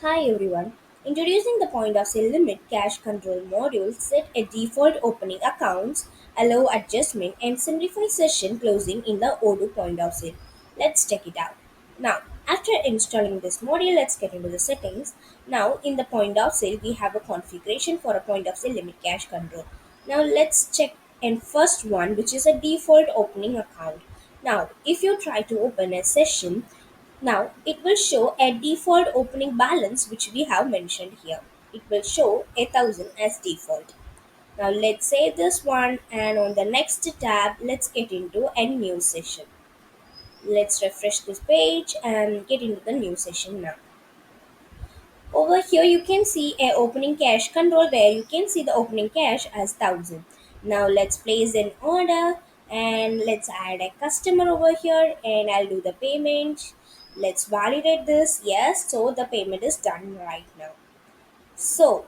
Hi everyone. Introducing the point of sale limit cache control module set a default opening accounts, allow adjustment and simplify session closing in the Odoo point of sale. Let's check it out. Now, after installing this module, let's get into the settings. Now, in the point of sale, we have a configuration for a point of sale limit cache control. Now, let's check in first one, which is a default opening account. Now, if you try to open a session, now it will show a default opening balance which we have mentioned here. It will show 1000 as default. Now let's save this one and on the next tab let's get into a new session. Let's refresh this page and get into the new session now. Over here you can see a opening cache control where you can see the opening cache as 1000. Now let's place an order and let's add a customer over here and I'll do the payment. Let's validate this. Yes, so the payment is done right now. So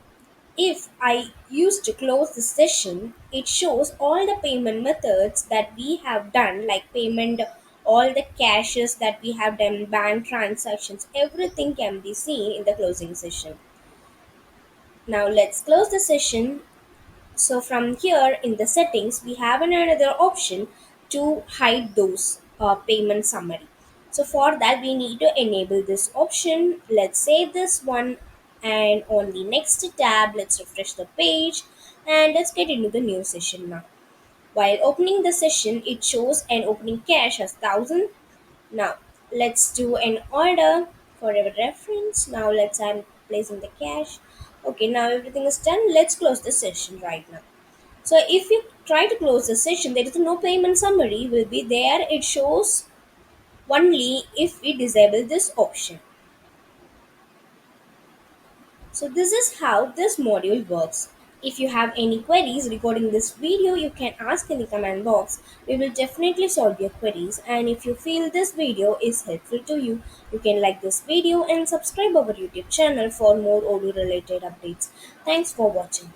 if I use to close the session, it shows all the payment methods that we have done, like payment, all the cashes that we have done, bank transactions, everything can be seen in the closing session. Now let's close the session. So from here in the settings, we have another option to hide those payment summary. So for that, we need to enable this option. Let's save this one and on the next tab, let's refresh the page and let's get into the new session now. While opening the session, it shows an opening cache as 1000. Now let's do an order for our reference. Now let's I'm placing the cache. Okay, now everything is done. Let's close the session right now. So if you try to close the session, there is no payment summary will be there. It shows only if we disable this option. So this is how this module works. If you have any queries regarding this video, you can ask in the comment box. We will definitely solve your queries. And if you feel this video is helpful to you, you can like this video and subscribe our YouTube channel for more Odoo related updates. Thanks for watching.